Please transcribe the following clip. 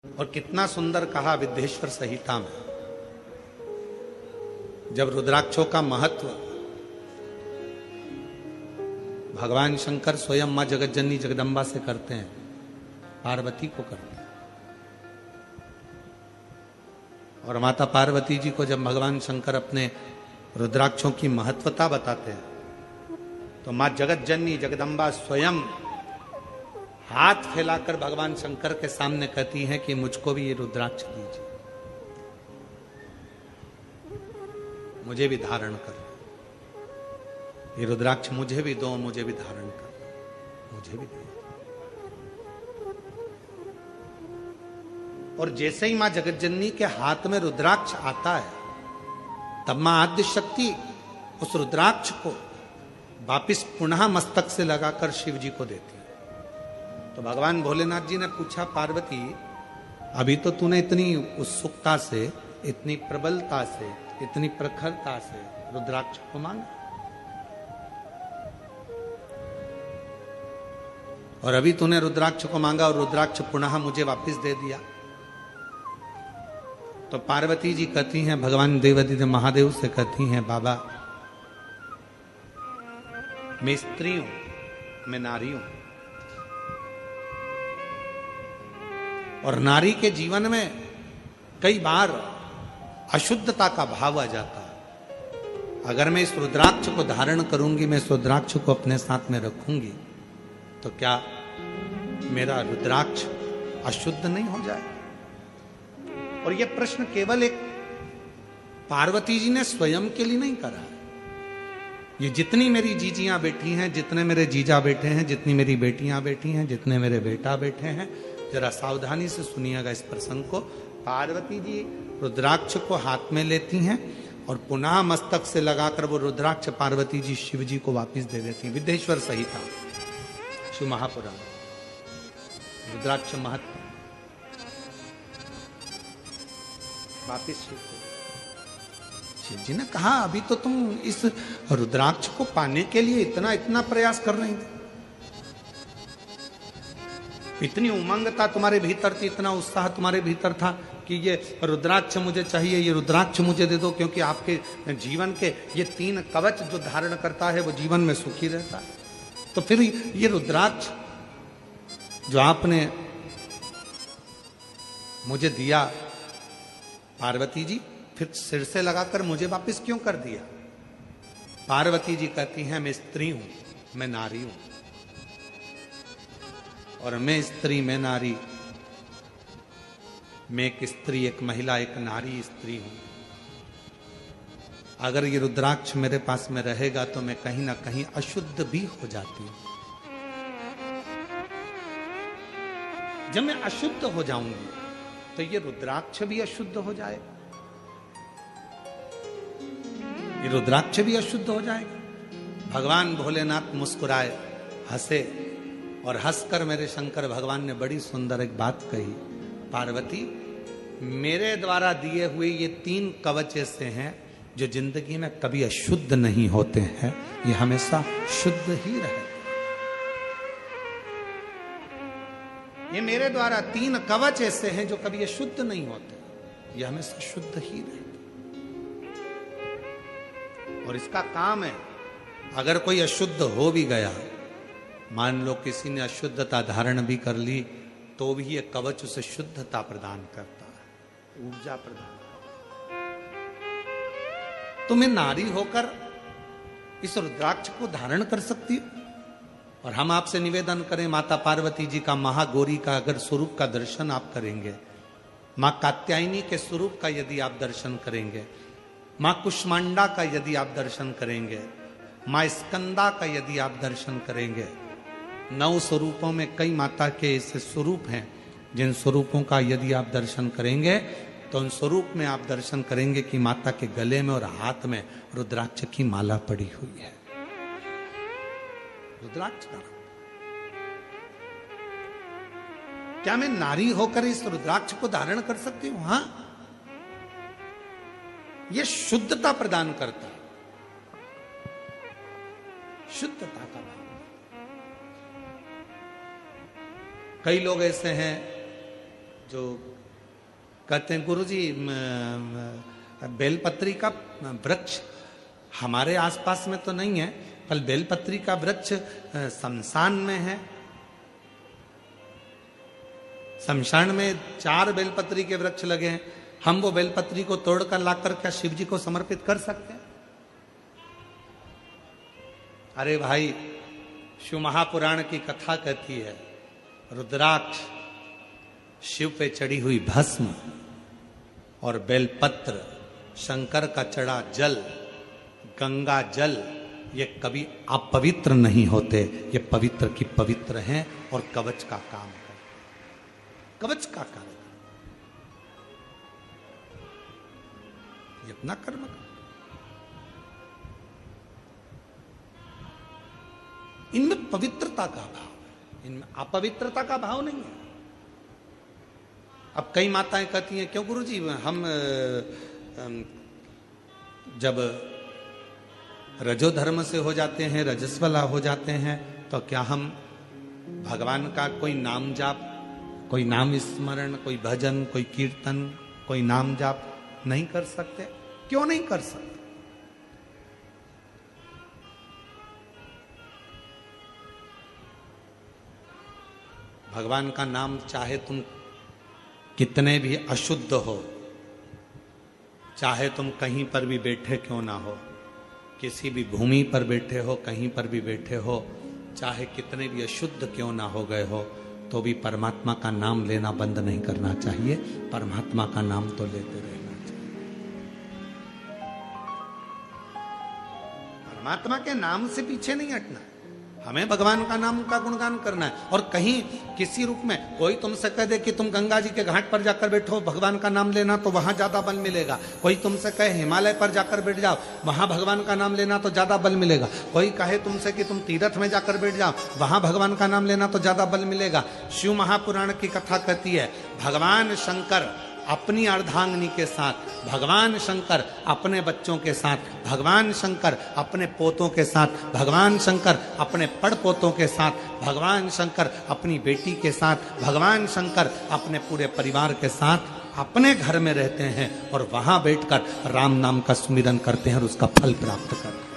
और कितना सुंदर कहा विद्येश्वर संहिता में, जब रुद्राक्षों का महत्व भगवान शंकर स्वयं मां जगतजननी जगदम्बा से करते हैं, पार्वती को करते हैं। और माता पार्वती जी को जब भगवान शंकर अपने रुद्राक्षों की महत्वता बताते हैं, तो मां जगतजननी जगदम्बा स्वयं हाथ फैलाकर भगवान शंकर के सामने कहती हैं कि मुझको भी ये रुद्राक्ष दीजिए, मुझे भी धारण कर, ये रुद्राक्ष मुझे भी दो, मुझे भी धारण कर, मुझे भी दो। और जैसे ही मां जगतजननी के हाथ में रुद्राक्ष आता है, तब मां आद्य शक्ति उस रुद्राक्ष को वापिस पुनः मस्तक से लगाकर शिव जी को देती है। तो भगवान भोलेनाथ जी ने पूछा, पार्वती अभी तो तूने इतनी उत्सुकता से, इतनी प्रबलता से, इतनी प्रखरता से रुद्राक्ष को मांगा, और अभी तूने रुद्राक्ष को मांगा और रुद्राक्ष पुनः मुझे वापस दे दिया। तो पार्वती जी कहती हैं, भगवान देवादिदेव महादेव से कहती हैं, बाबा मैं स्त्री हूं, मैं नारी हूं, और नारी के जीवन में कई बार अशुद्धता का भाव आ जाता है। अगर मैं इस रुद्राक्ष को धारण करूंगी, मैं इस रुद्राक्ष को अपने साथ में रखूंगी, तो क्या मेरा रुद्राक्ष अशुद्ध नहीं हो जाए? और यह प्रश्न केवल एक पार्वती जी ने स्वयं के लिए नहीं करा है। ये जितनी मेरी जीजियां बैठी हैं, जितने मेरे जीजा बैठे हैं, जितनी मेरी बेटियां बैठी हैं, जितने मेरे बेटा बैठे हैं, जरा सावधानी से सुनिएगा इस प्रसंग को। पार्वती जी रुद्राक्ष को हाथ में लेती हैं और पुनः मस्तक से लगाकर वो रुद्राक्ष पार्वती जी शिव जी को वापस दे देती हैं। विद्येश्वर संहिता शिव महापुराण, रुद्राक्ष महत्व वापिस शिव को। शिव जी ने कहा, अभी तो तुम इस रुद्राक्ष को पाने के लिए इतना इतना प्रयास कर रही थी, इतनी उमंग था तुम्हारे भीतर थी, इतना उत्साह तुम्हारे भीतर था कि ये रुद्राक्ष मुझे चाहिए, ये रुद्राक्ष मुझे दे दो, क्योंकि आपके जीवन के ये 3 कवच जो धारण करता है वो जीवन में सुखी रहता है। तो फिर ये रुद्राक्ष जो आपने मुझे दिया पार्वती जी, फिर सिर से लगाकर मुझे वापस क्यों कर दिया? पार्वती जी कहती हैं, मैं स्त्री हूं, मैं नारी हूं, और मैं स्त्री, मैं नारी, मैं एक स्त्री, एक महिला, एक नारी स्त्री हूं। अगर ये रुद्राक्ष मेरे पास में रहेगा तो मैं कहीं ना कहीं अशुद्ध भी हो जाती हूं। जब मैं अशुद्ध हो जाऊंगी तो ये रुद्राक्ष भी अशुद्ध हो जाएगा, ये रुद्राक्ष भी अशुद्ध हो जाएगा। भगवान भोलेनाथ मुस्कुराए, हंसे, और हंसकर मेरे शंकर भगवान ने बड़ी सुंदर एक बात कही, पार्वती मेरे द्वारा दिए हुए ये 3 कवच ऐसे हैं जो जिंदगी में कभी अशुद्ध नहीं होते हैं, ये हमेशा शुद्ध ही रहते। ये मेरे द्वारा 3 कवच ऐसे हैं जो कभी अशुद्ध नहीं होते, ये हमेशा शुद्ध ही रहते। और इसका काम है, अगर कोई अशुद्ध हो भी गया, मान लो किसी ने अशुद्धता धारण भी कर ली, तो भी ये कवच उसे शुद्धता प्रदान करता है, ऊर्जा प्रदान। तो मैं नारी होकर इस रुद्राक्ष को धारण कर सकती हूं। और हम आपसे निवेदन करें, माता पार्वती जी का, महागौरी का अगर स्वरूप का दर्शन आप करेंगे, मां कात्यायनी के स्वरूप का यदि आप दर्शन करेंगे, मां कुष्मांडा का यदि आप दर्शन करेंगे, मां स्कंदा का यदि आप दर्शन करेंगे, 9 स्वरूपों में कई माता के ऐसे स्वरूप हैं जिन स्वरूपों का यदि आप दर्शन करेंगे, तो उन स्वरूप में आप दर्शन करेंगे कि माता के गले में और हाथ में रुद्राक्ष की माला पड़ी हुई है। रुद्राक्ष का, क्या मैं नारी होकर इस रुद्राक्ष को धारण कर सकती हूं? हां, यह शुद्धता प्रदान करता है, शुद्धता का भाव। कई लोग ऐसे हैं जो कहते हैं गुरुजी बेलपत्री का वृक्ष हमारे आसपास में तो नहीं है, पर बेलपत्री का वृक्ष शमशान में है। शमशान में 4 बेलपत्री के वृक्ष लगे हैं, हम वो बेलपत्री को तोड़कर लाकर क्या शिव जी को समर्पित कर सकते हैं? अरे भाई, शिव महापुराण की कथा कहती है, रुद्राक्ष, शिव पे चढ़ी हुई भस्म और बेलपत्र, शंकर का चढ़ा जल, गंगा जल, ये कभी अपवित्र नहीं होते, ये पवित्र की पवित्र हैं और कवच का काम करते, कवच का काम, ये अपना कर्म करते। इनमें पवित्रता का भाव है, इनमें अपवित्रता का भाव नहीं है। अब कई माताएं कहती हैं, क्यों गुरुजी हम जब रजोधर्म से हो जाते हैं, रजस्वला हो जाते हैं, तो क्या हम भगवान का कोई नाम जाप, कोई नाम स्मरण, कोई भजन, कोई कीर्तन, कोई नाम जाप नहीं कर सकते? क्यों नहीं कर सकते? भगवान का नाम चाहे तुम कितने भी अशुद्ध हो, चाहे तुम कहीं पर भी बैठे क्यों ना हो, किसी भी भूमि पर बैठे हो, कहीं पर भी बैठे हो, चाहे कितने भी अशुद्ध क्यों ना हो गए हो, तो भी परमात्मा का नाम लेना बंद नहीं करना चाहिए। परमात्मा का नाम तो लेते रहना चाहिए। परमात्मा के नाम से पीछे नहीं हटना है, हमें भगवान का नाम का गुणगान करना है। और कहीं किसी रूप में कोई तुमसे कह दे कि तुम गंगा जी के घाट पर जाकर बैठो, भगवान का नाम लेना, तो वहां ज्यादा बल मिलेगा। कोई तुमसे कहे हिमालय पर जाकर बैठ जाओ, वहां भगवान का नाम लेना तो ज्यादा बल मिलेगा। कोई कहे तुमसे कि तुम तीर्थ में जाकर बैठ जाओ, वहां भगवान का नाम लेना तो ज्यादा बल मिलेगा। शिव महापुराण की कथा कहती है, भगवान शंकर अपनी अर्धांगिनी के साथ, भगवान शंकर अपने बच्चों के साथ, भगवान शंकर अपने पोतों के साथ, भगवान शंकर अपने पड़पोतों के साथ, भगवान शंकर अपनी बेटी के साथ, भगवान शंकर अपने पूरे परिवार के साथ अपने घर में रहते हैं और वहां बैठकर राम नाम का सुमिरन करते हैं और उसका फल प्राप्त करते हैं।